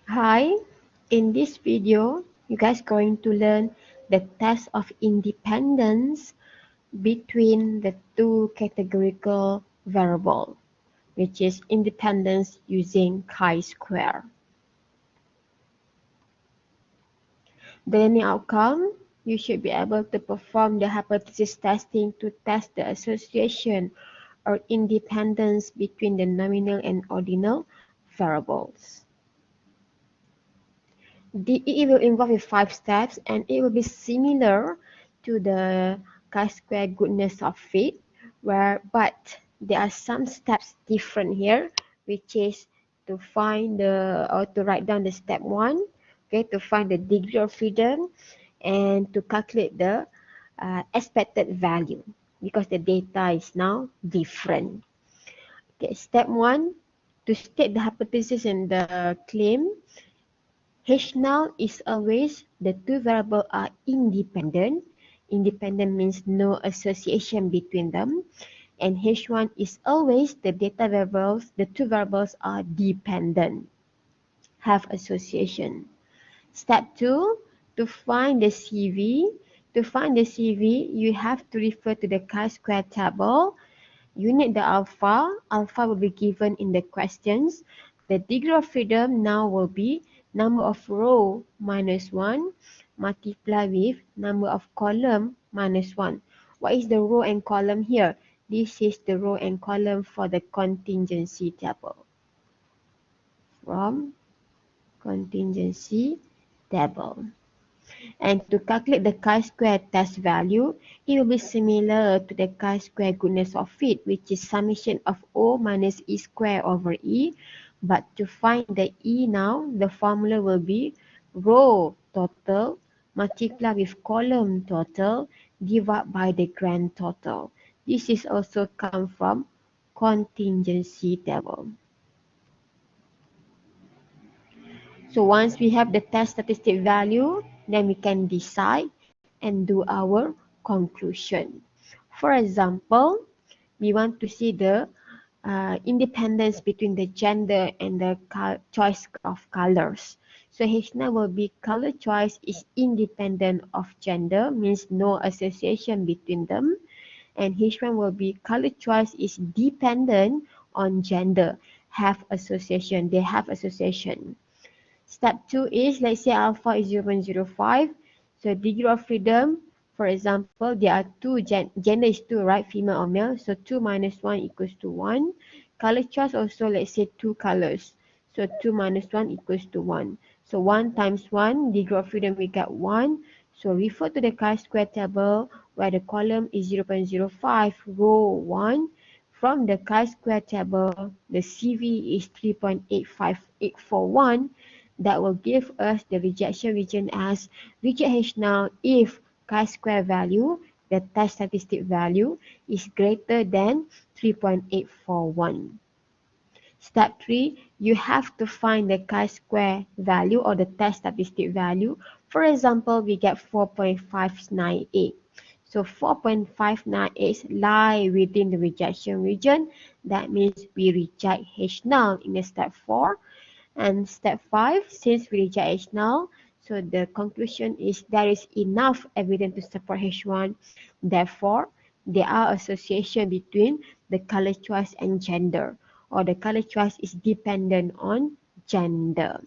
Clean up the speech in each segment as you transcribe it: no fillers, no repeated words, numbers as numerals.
Hi, in this video, you guys going to learn the test of independence between the two categorical variable, which is independence using chi-square. The learning outcome, you should be able to perform the hypothesis testing to test the association or independence between the nominal and ordinal variables. It will involve with 5 steps and it will be similar to the chi-square goodness of fit, but there are some steps different here, which is to find or to write down the step 1, okay, to find the degree of freedom and to calculate the expected value because the data is now different. Okay, step 1, to state the hypothesis and the claim. H null is always the two variables are independent. Independent means no association between them. And H1 is always the data variables, the two variables are dependent, have association. Step 2, to find the CV. To find the CV, you have to refer to the chi-square table. You need the alpha. Alpha will be given in the questions. The degree of freedom now will be number of row minus 1 multiplied with number of column minus 1. What is the row and column here? This is the row and column for the contingency table. From contingency table. And to calculate the chi-square test value, it will be similar to the chi-square goodness of fit, which is summation of O minus E square over E. But to find the E now, the formula will be row total multiplied with column total divided by the grand total. This is also come from contingency table. So once we have the test statistic value, then we can decide and do our conclusion. For example, we want to see the independence between the gender and the choice of colors. So H9 will be color choice is independent of gender, means no association between them. And H1 will be color choice is dependent on gender, have association, they have association. Step 2 is, let's say alpha is 0.05. So degree of freedom, for example, there are gender is 2, right? Female or male. So 2 minus 1 equals to 1. Color choice also, let's say 2 colors. So 2 minus 1 equals to 1. So 1 times 1, degree of freedom we get 1. So refer to the chi-square table where the column is 0.05, row 1. From the chi-square table, the CV is 3.85841. That will give us the rejection region as reject H now if chi-square value, the test statistic value, is greater than 3.841. Step 3, you have to find the chi-square value or the test statistic value. For example, we get 4.598. So 4.598 lie within the rejection region. That means we reject H null in the step 4. And step 5, since we reject H null, so the conclusion is there is enough evidence to support H1. Therefore, there are association between the color choice and gender, or the color choice is dependent on gender.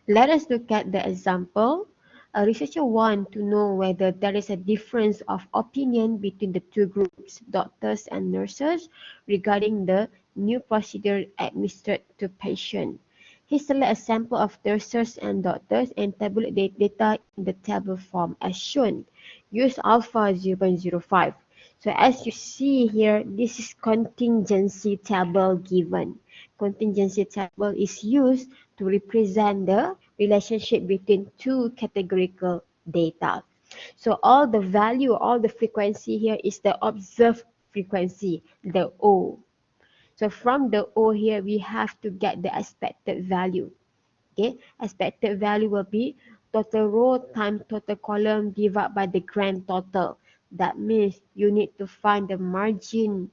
Let us look at the example. A researcher wants to know whether there is a difference of opinion between the two groups, doctors and nurses, regarding the new procedure administered to patients. He selects a sample of nurses and doctors and tabulate the data in the table form as shown. Use alpha 0.05. So as you see here, this is contingency table given. Contingency table is used to represent the relationship between two categorical data. So all the value, all the frequency here is the observed frequency, the O. So from the O here, we have to get the expected value. Okay, expected value will be total row times total column divided by the grand total. That means you need to find the margin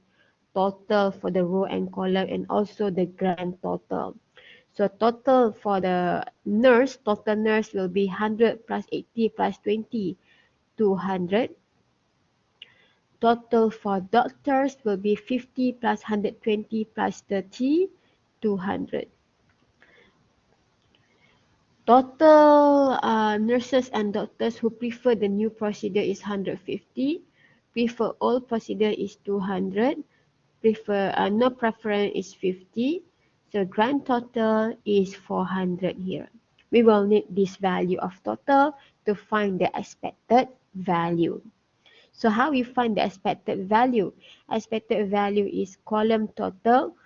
total for the row and column and also the grand total. So total for the nurse, total nurse will be 100 plus 80 plus 20, 200. Total for doctors will be 50 plus 120 plus 30, 200. Total nurses and doctors who prefer the new procedure is 150. Prefer old procedure is 200. Prefer no preference is 50. So grand total is 400 here. We will need this value of total to find the expected value. So how we find the expected value? Expected value is column total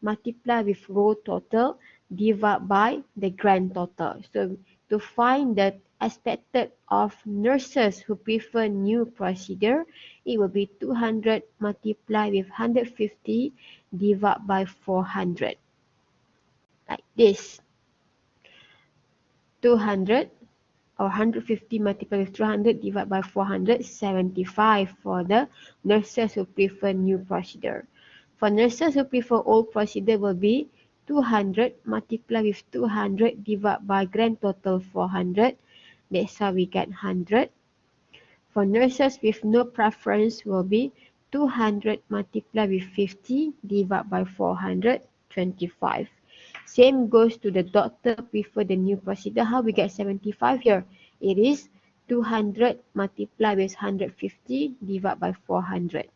multiply with row total divide by the grand total. So to find the expected of nurses who prefer new procedure, it will be 200 multiplied with 150 divide by 400. Like this. 200 or 150 multiplied with 200 divided by 475 for the nurses who prefer new procedure. For nurses who prefer old procedure will be 200 multiplied with 200 divided by grand total 400. That's how we get 100. For nurses with no preference will be 200 multiplied with 50 divided by 425. Same goes to the doctor prefer the new procedure. How we get 75 here? It is 200 multiplied with 150 divided by 400.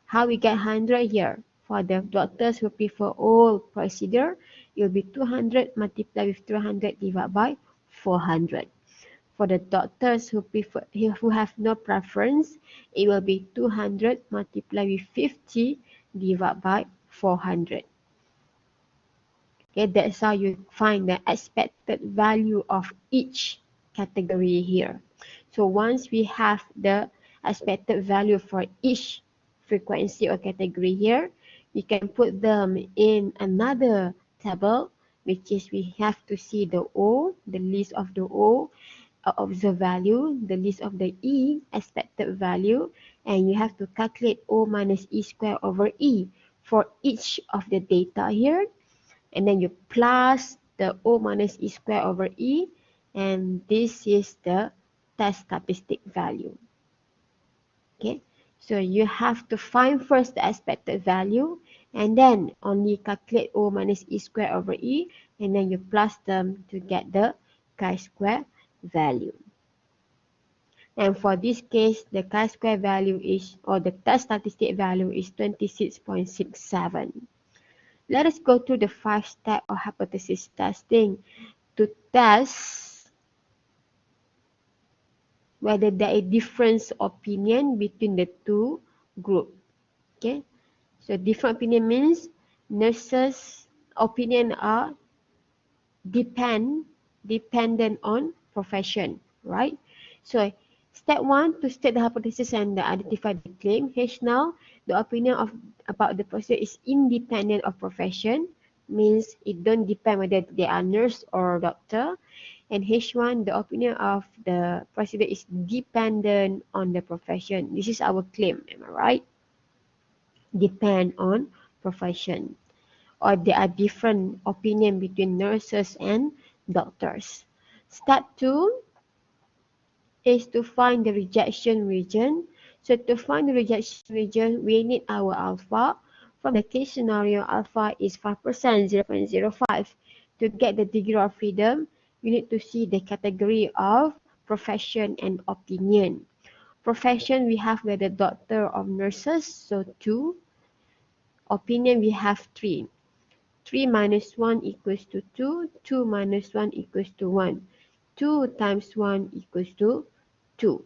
How we get 100 here? For the doctors who prefer old procedure, it will be 200 multiplied with 200 divided by 400. For the doctors who have no preference, it will be 200 multiplied with 50 divided by 400. Okay, that's how you find the expected value of each category here. So once we have the expected value for each frequency or category here, we can put them in another table, which is we have to see the O, the list of the O, observed value, the list of the E, expected value, and you have to calculate O minus E squared over E for each of the data here. And then you plus the O minus E squared over E, and this is the test statistic value. Okay, so you have to find first the expected value, and then only calculate O minus E squared over E, and then you plus them to get the chi-square value. And for this case, the chi-square value is, or the test statistic value is 26.67. Let us go through the 5 steps of hypothesis testing to test whether there is different opinion between the two groups. Okay, so different opinion means nurses' opinion are dependent on profession, right? So step 1 to state the hypothesis and identify the claim. H now, the opinion about the procedure is independent of profession, means it don't depend whether they are nurse or doctor. And H1, the opinion of the procedure is dependent on the profession. This is our claim, am I right? Depend on profession. Or there are different opinion between nurses and doctors. Step 2 is to find the rejection region. So to find the rejection region, we need our alpha. From the case scenario, alpha is 5%, 0.05. To get the degree of freedom, you need to see the category of profession and opinion. Profession, we have whether doctor or nurses, so 2. Opinion, we have 3. 3 minus 1 equals to 2. 2 minus 1 equals to 1. 2 times 1 equals to 2.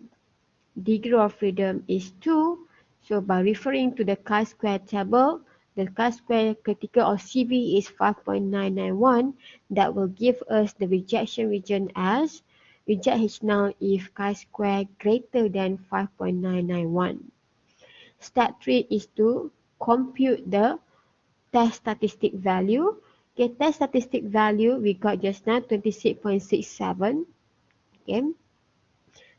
Degree of freedom is 2. So by referring to the chi-square table, the chi-square critical or CV is 5.991. That will give us the rejection region as reject H null if chi-square greater than 5.991. Step 3 is to compute the test statistic value. Okay, test statistic value we got just now 26.67. Okay.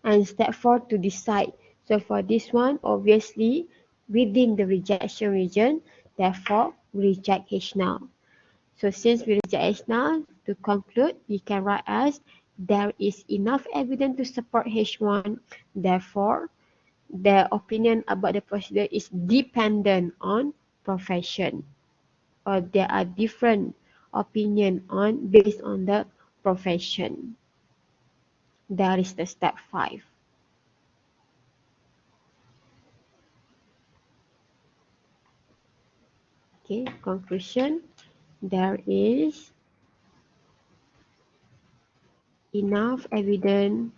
And step 4 to decide. So for this one, obviously within the rejection region. Therefore, we reject H null. So since we reject H null, to conclude, we can write as there is enough evidence to support H1. Therefore, the opinion about the procedure is dependent on profession, or there are different opinion on based on the profession. That is the step 5. Okay, conclusion. There is enough evidence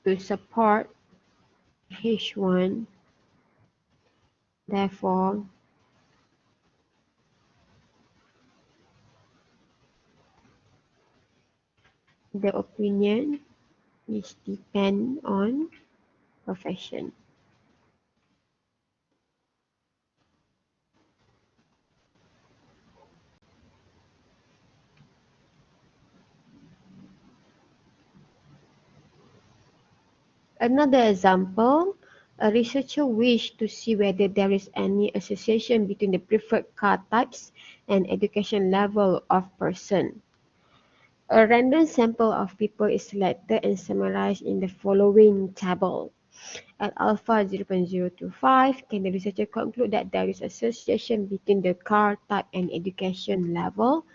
to support H1. Therefore, the opinion is depend on profession. Another example, a researcher wished to see whether there is any association between the preferred car types and education level of person. A random sample of people is selected and summarized in the following table. At alpha 0.025, can the researcher conclude that there is association between the car type and education level?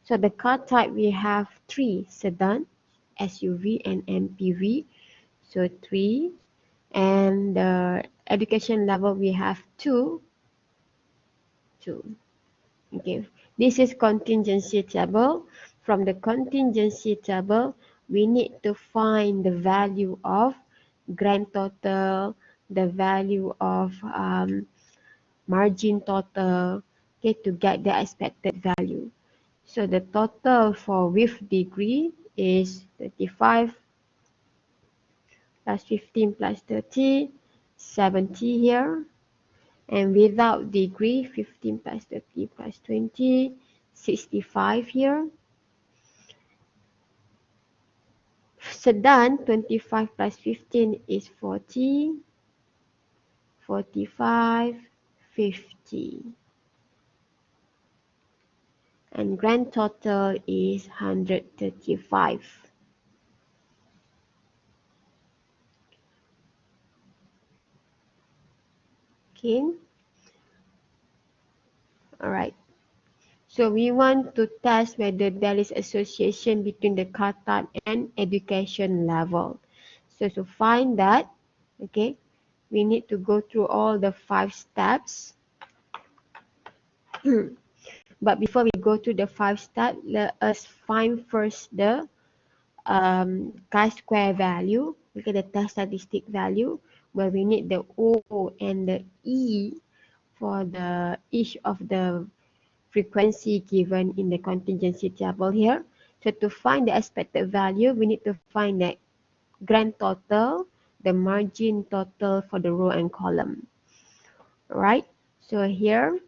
So the car type, we have 3: sedan, SUV, and MPV. So 3. And the education level, we have 2. Okay, this is contingency table. From the contingency table, we need to find the value of grand total, the value of margin total, okay, to get the expected value. So the total for with degree is 35 plus 15 plus 30, 70 here. And without degree, 15 plus 30 plus 20, 65 here. Sedan, 25 plus 15 is 40, 45, 50. And grand total is 135. Okay. Alright. So we want to test whether there is association between the car type and education level. So to find that, okay, we need to go through all the 5 steps. But before we go to the 5 steps, let us find first the ChiSquare value. Look at the test statistic value, where we need the O and the E for the each of the frequency given in the contingency table here. So to find the expected value, we need to find the grand total, the margin total for the row and column. Right? So here,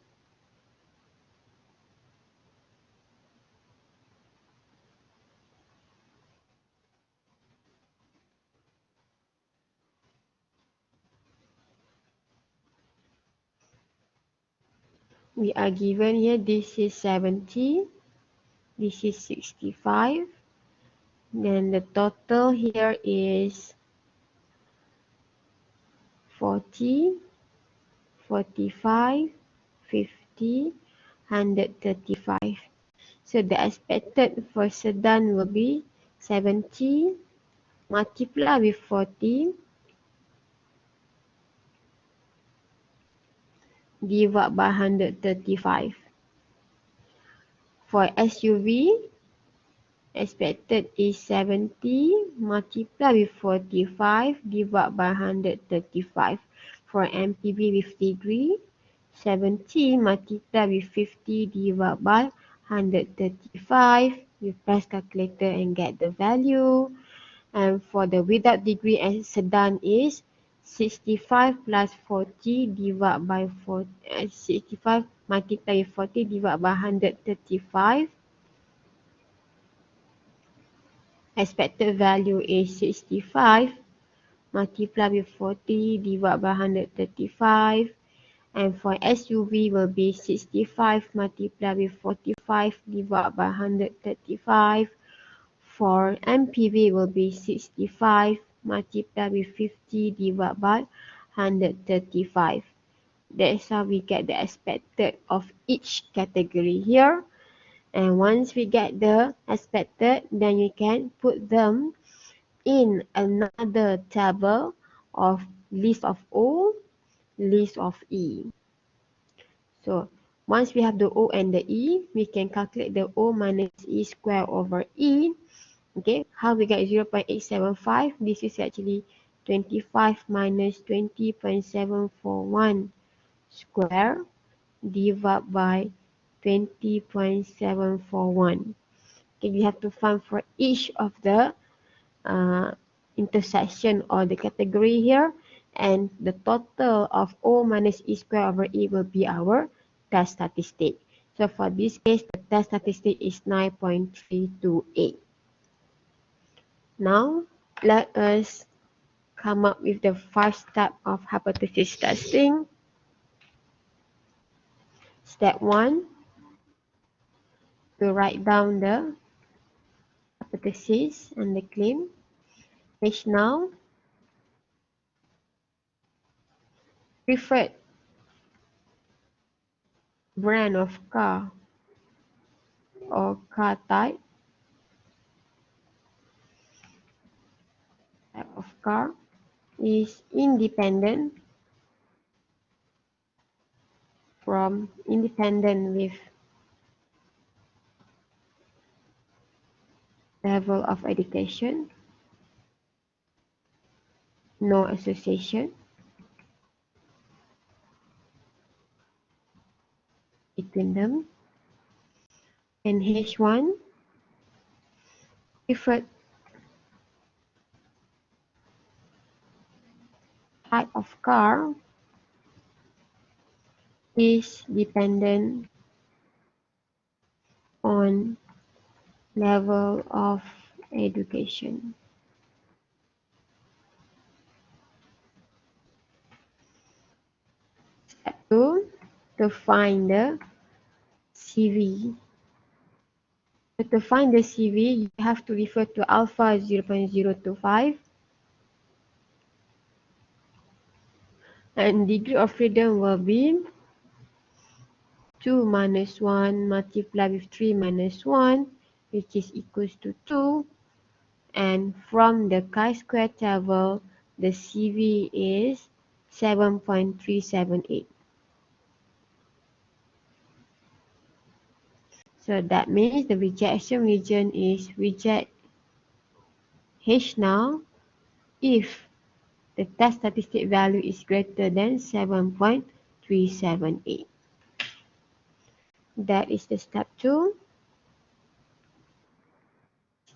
we are given here, this is 70, this is 65. Then the total here is 40, 45, 50, 135. So the expected for sedan will be 70 multiply with 40 divided by 135. For SUV, expected is 70 multiply with 45 divided by 135. For MPV with degree, 70 multiply with 50 divided by 135. You press calculator and get the value. And for the without degree and sedan is 65 plus 40 divided by 65 multiply with 40 divided by 135. Expected value is 65 multiply with 40 divided by 135. And for SUV will be 65 multiply with 45 divided by 135. For MPV will be 65 multiply with 50 divided by 135. That's how we get the expected of each category here. And once we get the expected, then you can put them in another table of list of O, list of E. So once we have the O and the E, we can calculate the O minus E square over E. Okay, how we get 0.875? This is actually 25 minus 20.741 square divided by 20.741. Okay, you have to find for each of the uh, intersection or the category here, and the total of O minus E square over E will be our test statistic. So for this case, the test statistic is 9.328. Now, let us come up with the 5 steps of hypothesis testing. Step 1, to write down the hypothesis and the claim. H now, preferred brand of car or car type of car is independent with level of education, no association between them. And H1, preferred type of car is dependent on level of education. Step 2, to find the CV. So to find the CV, you have to refer to alpha 0.025 and degree of freedom will be 2 minus 1 multiplied with 3 minus 1, which is equals to 2. And from the ChiSquare table, the CV is 7.378. So that means the rejection region is reject H now if the test statistic value is greater than 7.378. That is the step 2.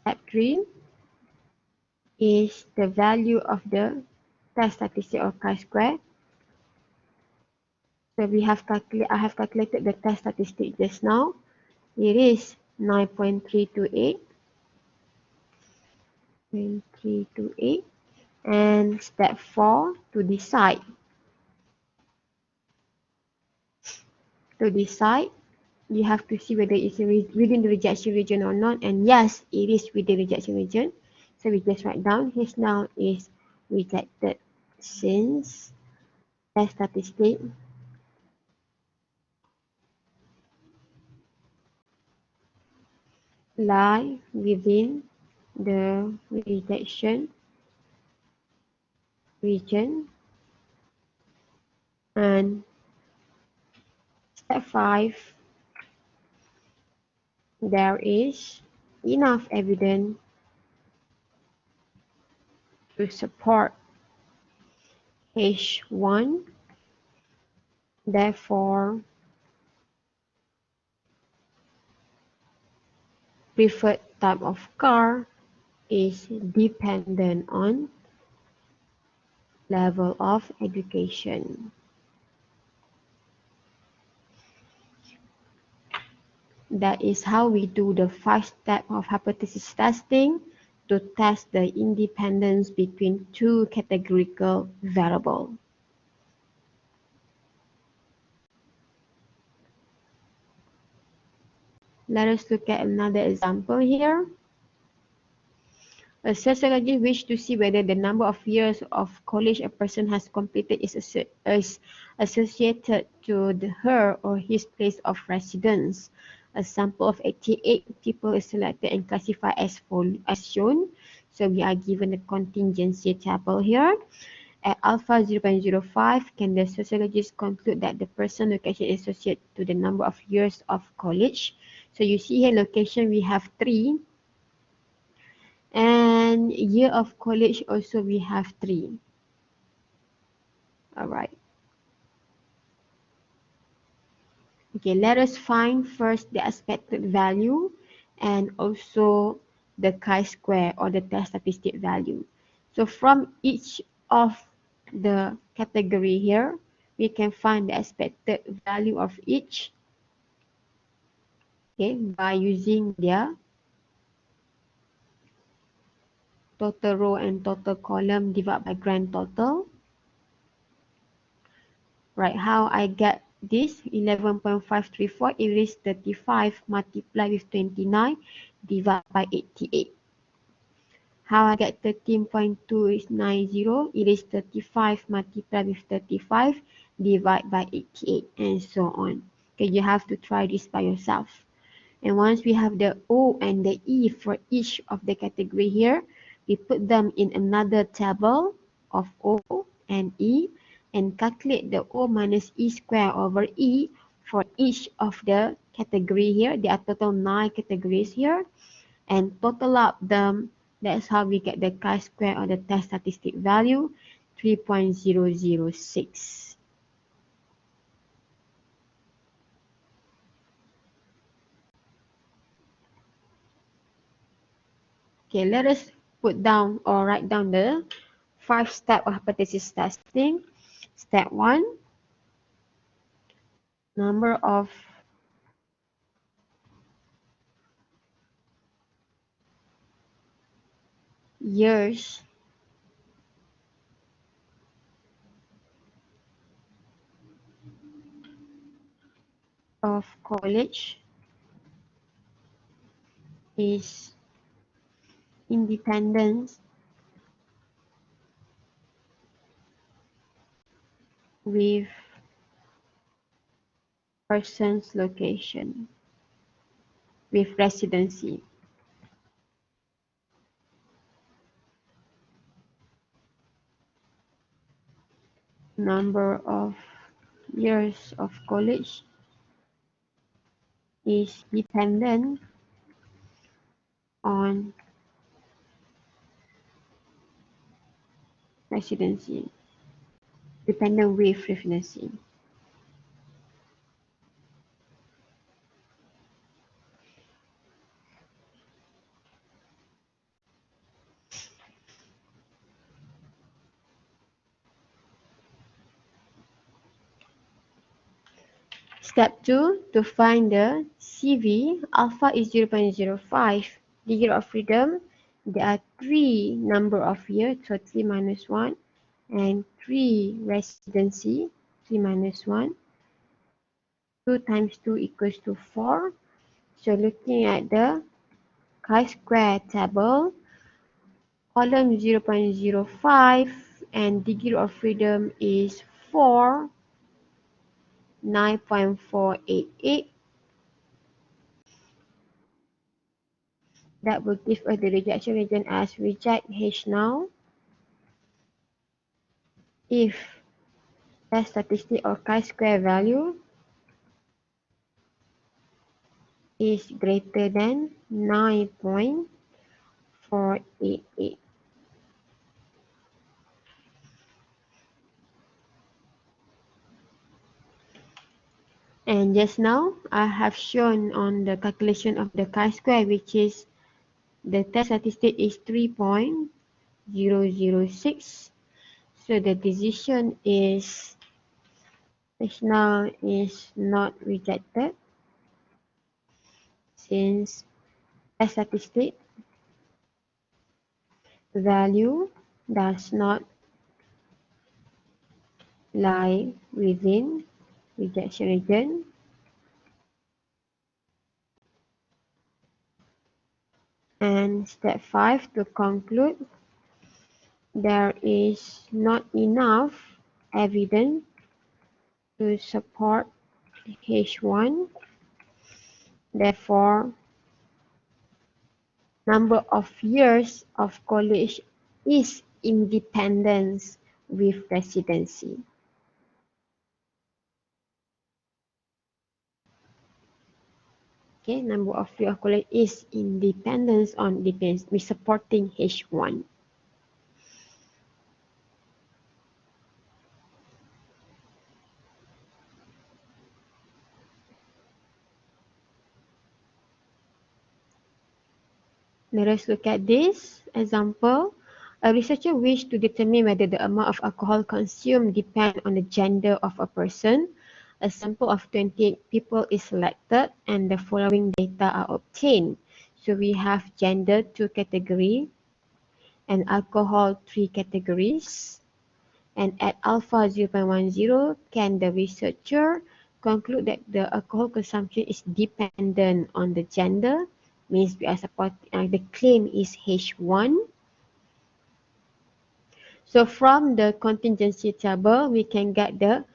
Step 3 is the value of the test statistic of chi-square. So I have calculated the test statistic just now. It is 9.328. And step 4, to decide. You have to see whether it's within the rejection region or not. And yes, it is within the rejection region. So we just write down H now is rejected since test statistic lie within the rejection region. And step 5, there is enough evidence to support H1. Therefore, preferred type of car is dependent on level of education. That is how we do the 5 steps of hypothesis testing to test the independence between two categorical variables. Let us look at another example here. A sociologist wishes to see whether the number of years of college a person has completed is associated to her or his place of residence. A sample of 88 people is selected and classified as shown. So we are given the contingency table here. At alpha 0.05, can the sociologist conclude that the person location is associated to the number of years of college? So you see here location we have 3. And year of college also we have 3. Alright. Okay, let us find first the expected value and also the chi-square or the test statistic value. So from each of the category here, we can find the expected value of each, okay, by using their total row and total column divided by grand total. Right, how I get this 11.534 erase 35 multiply with 29 divide by 88. How I get 13.290 erase 35 multiply with 35 divide by 88 and so on. Okay, you have to try this by yourself. And once we have the O and the E for each of the category here, we put them in another table of O and E and calculate the O minus E square over E for each of the category here. There are total 9 categories here. And total up them. That's how we get the chi-square or the test statistic value, 3.006. Okay, let us put down or write down the 5 steps of hypothesis testing. Step 1, number of years of college is independent with person's location, with residency. Number of years of college is dependent on residency, dependent with residency. Step 2, to find the CV, alpha is 0.05, degree of freedom, there are 3 number of years, so 3 minus 1, and 3 residency, 3 minus 1, 2 times 2 equals to 4. So looking at the chi-square table, column 0.05 and degree of freedom is 4, 9.488. That will give us the rejection region as reject H now. If the statistic or chi-square value is greater than 9.488. And just now, I have shown on the calculation of the chi-square, which is the test statistic is 3.006. So the decision is now is not rejected since test statistic value does not lie within rejection region. And step 5, to conclude, there is not enough evidence to support H1. Therefore, number of years of college is independence with residency. Okay, number of years of college is independence on depends with supporting H1. Let us look at this example. A researcher wished to determine whether the amount of alcohol consumed depends on the gender of a person. A sample of 28 people is selected and the following data are obtained. So we have gender 2 category and alcohol 3 categories. And at alpha 0.10, can the researcher conclude that the alcohol consumption is dependent on the gender? Means we are supporting the claim is H1. So from the contingency table, we can get the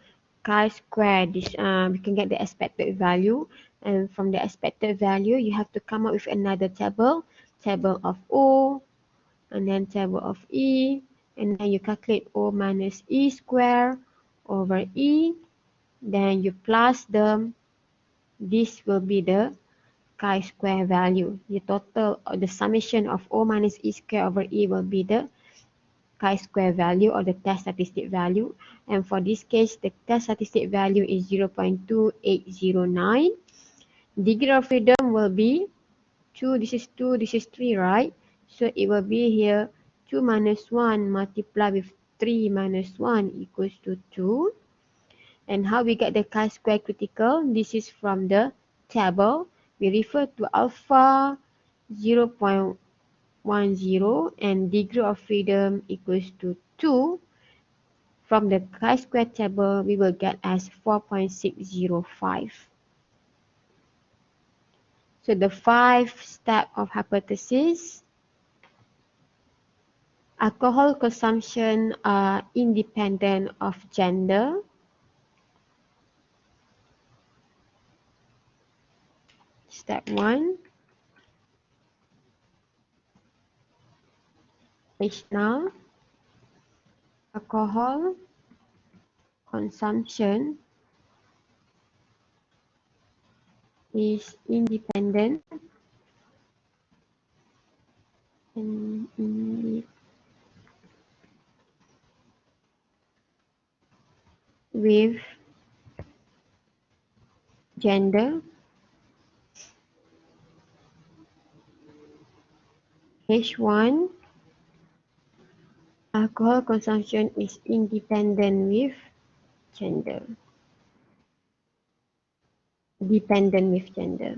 chi-square. We can get the expected value, and from the expected value, you have to come up with another table of O, and then table of E, and then you calculate O minus E square over E. Then you plus them. This will be the chi-square value. The total or the summation of O minus E square over E will be the chi-square value or the test statistic value. And for this case, the test statistic value is 0.2809. Degree of freedom will be 2, this is 2, this is 3, right? So it will be here 2 minus 1 multiplied with 3 minus 1 equals to 2. And how we get the chi-square critical? This is from the table. We refer to alpha 0.10 and degree of freedom equals to 2. From the chi-square table, we will get as 4.605. So the 5 step of hypothesis: alcohol consumption are independent of gender. Step 1, H now, alcohol consumption is independent with gender. H1, alcohol consumption is independent with gender. Dependent with gender.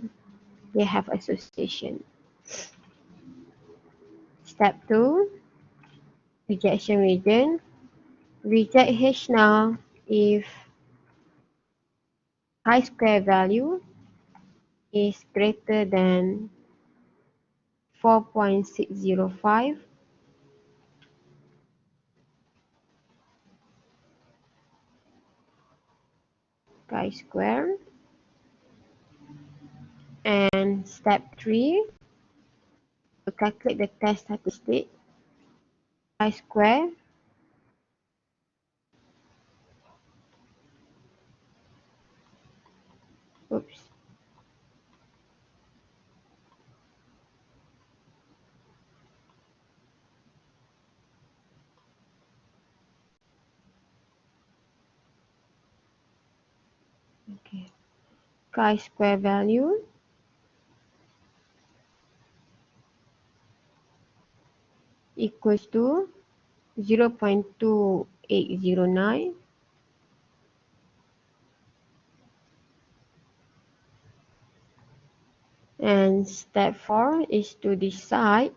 They have association. Step 2, rejection region. Reject H now if chi-square value is greater than 4.605. Chi-square. And step 3, to calculate the test statistic, chi-square oops okay, chi-square value equals to 0.2809. And step 4 is to decide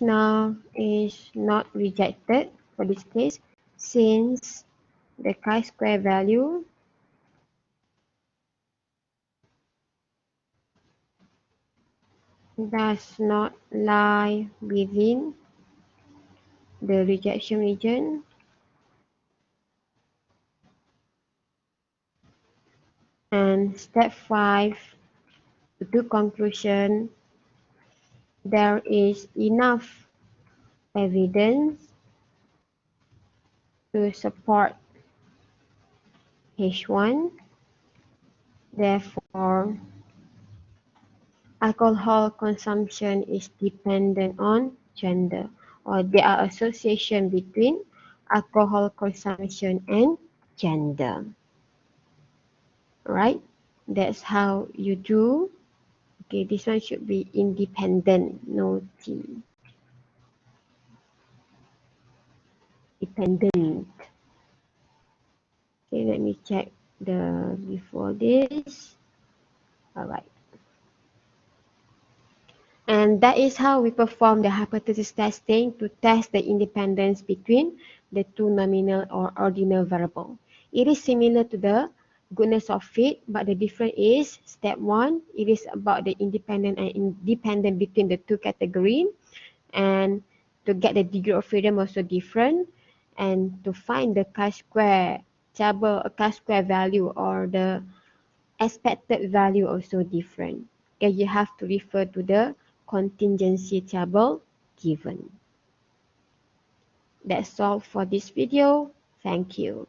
Now is not rejected for this case since the chi-square value does not lie within the rejection region. And step 5, to conclusion, there is enough evidence to support H1. Therefore, alcohol consumption is dependent on gender, or there are association between alcohol consumption and gender. Right? That's how you do. Okay, this one should be independent, no T. Dependent. Okay, let me check the before this. Alright. And that is how we perform the hypothesis testing to test the independence between the two nominal or ordinal variable. It is similar to the goodness of fit, but the difference is step 1, it is about the independent and independent between the two categories, and to get the degree of freedom also different, and to find the chi-square table, chi-square value or the expected value also different. Okay, you have to refer to the contingency table given. That's all for this video. Thank you.